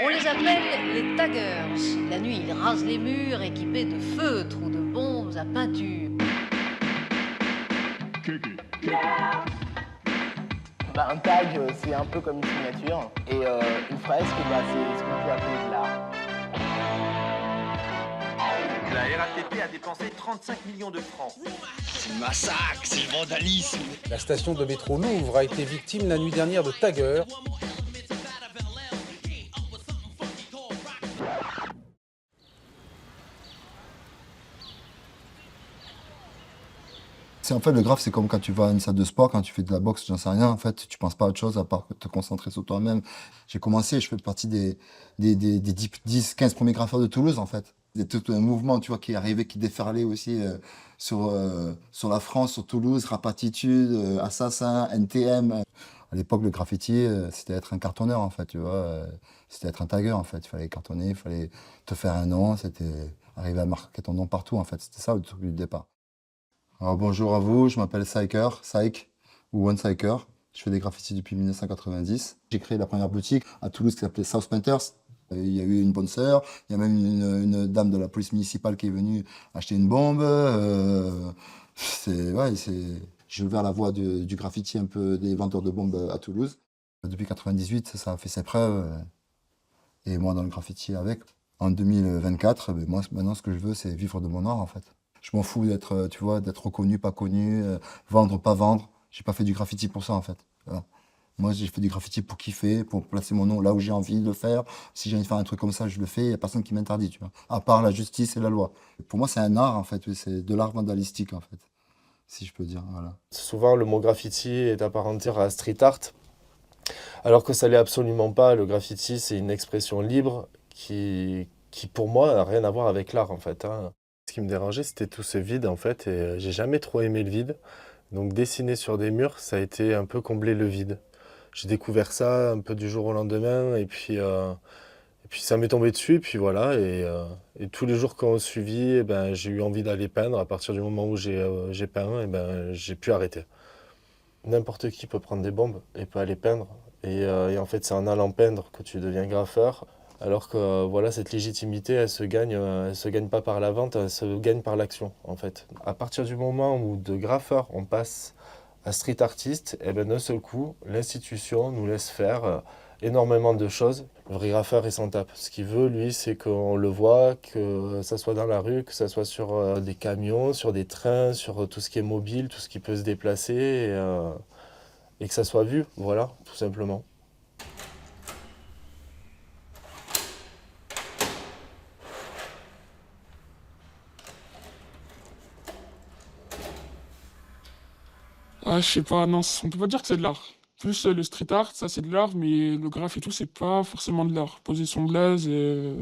On les appelle les taggers. La nuit, ils rasent les murs équipés de feutres ou de bombes à peinture. Un tag, c'est un peu comme une signature. Et une fresque, c'est ce qu'on peut appeler de l'art. La RATP a dépensé 35 millions de francs. C'est le massacre, c'est le vandalisme. La station de métro Louvre a été victime la nuit dernière de taggers. En fait, le graphe, c'est comme quand tu vas à une salle de sport, quand tu fais de la boxe, j'en sais rien. En fait, tu penses pas à autre chose à part te concentrer sur toi-même. J'ai commencé, je fais partie des 10, 15 premiers graffeurs de Toulouse, en fait. Il y a tout un mouvement, tu vois, qui arrivait, qui déferlait aussi sur la France, sur Toulouse, Rapatitude, Assassin, NTM. À l'époque, le graffiti, c'était être un cartonneur, en fait, tu vois. C'était être un tagueur, en fait. Il fallait cartonner, il fallait te faire un nom, c'était arriver à marquer ton nom partout, en fait. C'était ça le truc du départ. Alors bonjour à vous, je m'appelle Psych ou One Psyker. Je fais des graffitis depuis 1990. J'ai créé la première boutique à Toulouse qui s'appelait South Painters. Il y a eu une bonne sœur, il y a même une dame de la police municipale qui est venue acheter une bombe. J'ai ouvert la voie du graffiti un peu des vendeurs de bombes à Toulouse. Depuis 98, ça a fait ses preuves. Et moi dans le graffiti avec. En 2024, moi maintenant ce que je veux c'est vivre de mon art en fait. Je m'en fous d'être, tu vois, d'être reconnu, pas connu, vendre, pas vendre. J'ai pas fait du graffiti pour ça, en fait. Voilà. Moi, j'ai fait du graffiti pour kiffer, pour placer mon nom là où j'ai envie de le faire. Si j'ai envie de faire un truc comme ça, je le fais. Il n'y a personne qui m'interdit, tu vois. À part la justice et la loi. Pour moi, c'est un art, en fait. Oui, c'est de l'art vandalistique, en fait. Si je peux dire, voilà. Souvent, le mot graffiti est apparenté à street art, alors que ça l'est absolument pas. Le graffiti, c'est une expression libre qui pour moi, n'a rien à voir avec l'art, en fait, hein. Ce qui me dérangeait, c'était tout ce vide, en fait, et j'ai jamais trop aimé le vide. Donc dessiner sur des murs, ça a été un peu combler le vide. J'ai découvert ça un peu du jour au lendemain, et puis ça m'est tombé dessus, et puis voilà. Et tous les jours qui ont suivi, eh ben, j'ai eu envie d'aller peindre. À partir du moment où j'ai peint, eh ben, j'ai pu arrêter. N'importe qui peut prendre des bombes et peut aller peindre. Et en fait, c'est en allant peindre que tu deviens graffeur. Alors que voilà, cette légitimité, elle se gagne pas par la vente, elle se gagne par l'action, en fait. À partir du moment où de graffeur, on passe à street artiste, et ben d'un seul coup, l'institution nous laisse faire énormément de choses. Le vrai graffeur, il s'en tape. Ce qu'il veut, lui, c'est qu'on le voit, que ça soit dans la rue, que ça soit sur des camions, sur des trains, sur tout ce qui est mobile, tout ce qui peut se déplacer, et que ça soit vu, voilà, tout simplement. Ah, je sais pas, non, on peut pas dire que c'est de l'art. Plus le street art, ça c'est de l'art, mais le graphe et tout, c'est pas forcément de l'art. Poser son blaze,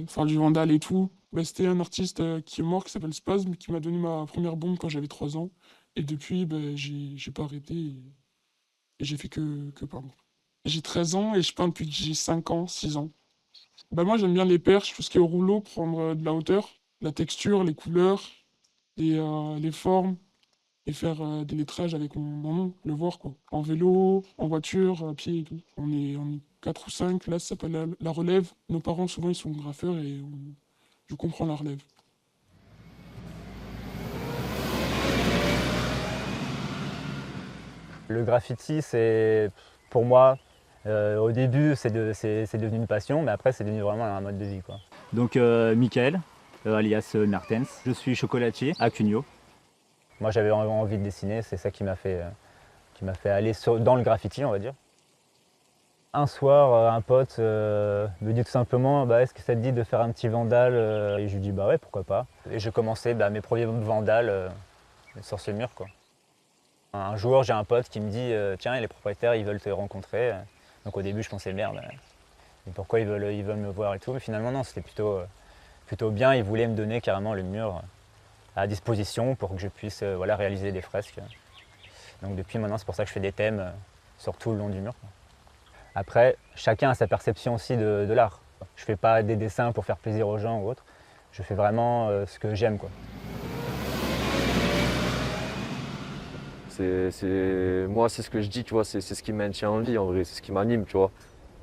faire du vandal et tout. Bah, c'était un artiste qui est mort, qui s'appelle Spasm, qui m'a donné ma première bombe quand j'avais 3 ans. Et depuis, bah, j'ai pas arrêté et j'ai fait que peindre. J'ai 13 ans et je peins depuis que j'ai 5 ans, 6 ans. Bah, moi j'aime bien les perches, tout ce qui est au rouleau, prendre de la hauteur, la texture, les couleurs, les formes et faire des lettrages avec mon nom, le voir quoi. En vélo, en voiture, à pied et tout. On est 4 ou 5, là ça s'appelle la relève. Nos parents souvent ils sont graffeurs et je comprends la relève. Le graffiti, c'est pour moi, au début, c'est devenu une passion, mais après, c'est devenu vraiment un mode de vie, quoi. Donc, Michael, alias Mertens, je suis chocolatier à Cugnot. Moi, j'avais envie de dessiner, c'est ça qui m'a fait aller dans le graffiti, on va dire. Un soir, un pote me dit tout simplement bah, est-ce que ça te dit de faire un petit vandal Et je lui dis bah ouais, pourquoi pas. Et j'ai commencé mes premiers vandales sur ce mur, quoi. Un jour, j'ai un pote qui me dit tiens, les propriétaires ils veulent te rencontrer. Donc au début, je pensais merde, pourquoi ils veulent me voir et tout. Mais finalement, non, c'était plutôt bien. Ils voulaient me donner carrément le mur à disposition pour que je puisse réaliser des fresques. Donc depuis maintenant, c'est pour ça que je fais des thèmes sur tout le long du mur, quoi. Après, chacun a sa perception aussi de l'art. Je ne fais pas des dessins pour faire plaisir aux gens ou autre. Je fais vraiment ce que j'aime, quoi. Moi, c'est ce que je dis, tu vois, c'est ce qui me maintient en vie, en vrai, c'est ce qui m'anime, tu vois.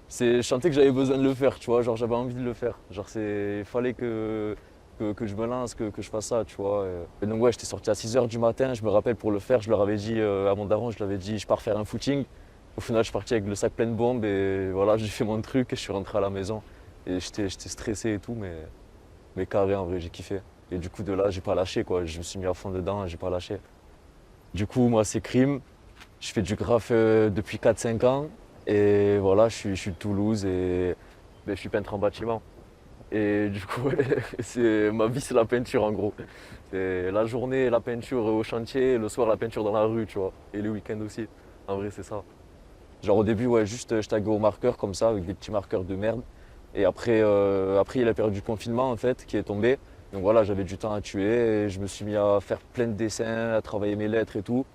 Je sentais que j'avais besoin de le faire, tu vois, genre j'avais envie de le faire. Genre il fallait que je me lance, que je fasse ça, tu vois. Et donc ouais, j'étais sorti à 6h du matin, je me rappelle pour le faire, je leur avais dit à mon daron, je lui avais dit je pars faire un footing. Au final, je suis parti avec le sac plein de bombes et voilà, j'ai fait mon truc et je suis rentré à la maison. Et j'étais stressé et tout, mais carré en vrai, j'ai kiffé. Et du coup de là, j'ai pas lâché quoi, je me suis mis à fond dedans et j'ai pas lâché. Du coup, moi c'est crime, je fais du graphe depuis 4-5 ans et voilà, je suis de Toulouse et je suis peintre en bâtiment. Et du coup, ma vie c'est la peinture en gros. C'est la journée, la peinture au chantier, le soir la peinture dans la rue, tu vois. Et le week-end aussi. En vrai, c'est ça. Genre au début, ouais, juste je taguais au marqueur comme ça, avec des petits marqueurs de merde. Et après, il y a la période du confinement en fait, qui est tombée. Donc voilà, j'avais du temps à tuer et je me suis mis à faire plein de dessins, à travailler mes lettres et tout.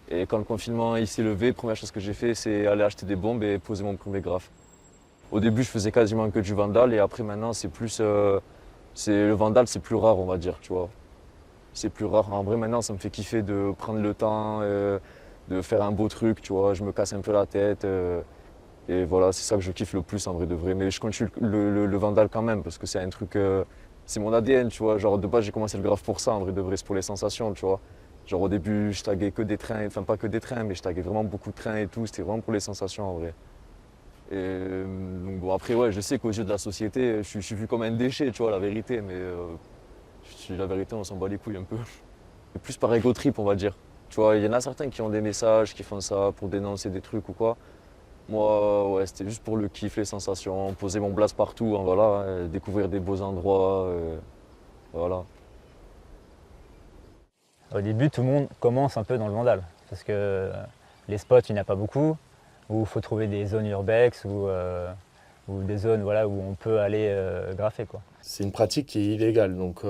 Et quand le confinement il s'est levé, la première chose que j'ai fait, c'est aller acheter des bombes et poser mon premier graphe. Au début, je faisais quasiment que du vandal et après maintenant, c'est plus, le vandal, c'est plus rare, on va dire, tu vois. C'est plus rare. En vrai, maintenant, ça me fait kiffer de prendre le temps, de faire un beau truc, tu vois. Je me casse un peu la tête. Et voilà, c'est ça que je kiffe le plus, en vrai de vrai. Mais je continue le vandal quand même parce que c'est un truc, c'est mon ADN, tu vois. Genre, de base, j'ai commencé le graphe pour ça, en vrai de vrai. C'est pour les sensations, tu vois. Genre, au début, je taguais que des trains, enfin, pas que des trains, mais je taguais vraiment beaucoup de trains et tout. C'était vraiment pour les sensations, en vrai. Et donc bon, après, ouais, je sais qu'aux yeux de la société, je suis vu comme un déchet, tu vois, la vérité, mais la vérité, on s'en bat les couilles un peu. Et plus par ego trip, on va dire. Tu vois, il y en a certains qui ont des messages, qui font ça pour dénoncer des trucs ou quoi. Moi, ouais, c'était juste pour le kiff, les sensations, poser mon blast partout, hein, voilà, découvrir des beaux endroits, voilà. Au début, tout le monde commence un peu dans le vandal, parce que les spots, il n'y en a pas beaucoup, où il faut trouver des zones urbex ou des zones voilà, où on peut aller graffer, quoi. C'est une pratique qui est illégale, donc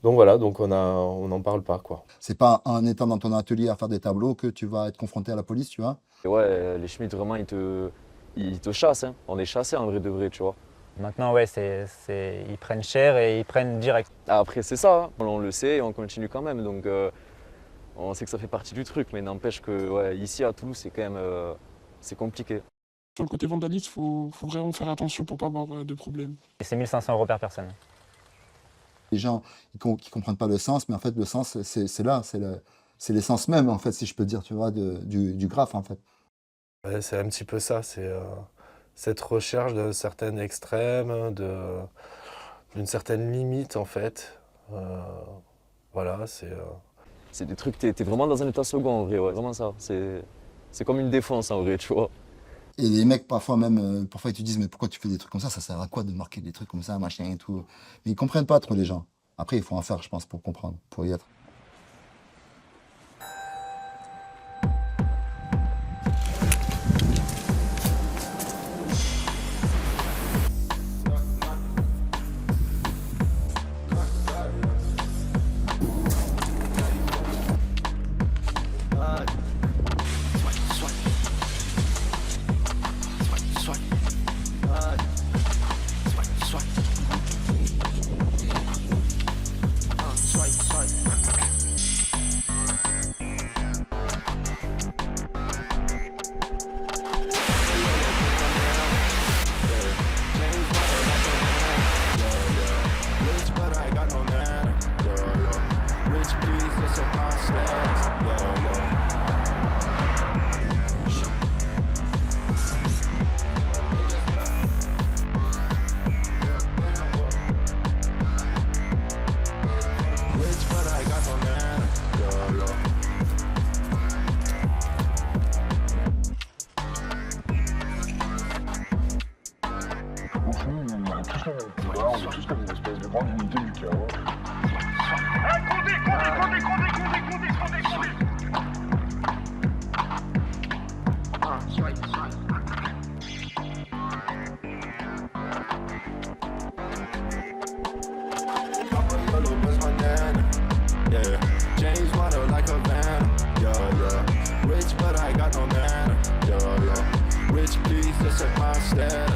voilà, donc on n'en parle pas, quoi. C'est pas en étant dans ton atelier à faire des tableaux que tu vas être confronté à la police, tu vois. Et ouais, les Schmitt, vraiment, ils te chassent, hein. On est chassés en vrai de vrai, tu vois. Maintenant, ouais, ils prennent cher et ils prennent direct. Après, c'est ça, hein. On le sait et on continue quand même, donc on sait que ça fait partie du truc, mais n'empêche que ouais, ici à Toulouse, c'est quand même c'est compliqué. Sur le côté vandalisme, il faut vraiment faire attention pour ne pas avoir de problème. Et c'est 1 500 € par personne. Les gens qui comprennent pas le sens, mais en fait, le sens, c'est là, c'est l'essence même, en fait, si je peux dire, tu vois, du graphe, en fait. Ouais, c'est un petit peu ça, c'est cette recherche de certains extrêmes, d'une certaine limite, en fait. Voilà, c'est des trucs, t'es vraiment dans un état second, en vrai, ouais, vraiment ça. C'est comme une défense, en vrai, tu vois. Et les mecs, parfois ils te disent, mais pourquoi tu fais des trucs comme ça sert à quoi de marquer des trucs comme ça, machin et tout. Mais ils comprennent pas trop, les gens. Après, il faut en faire, je pense, pour comprendre, pour y être. Rich, but I got no man. Rich, please, just check my stats.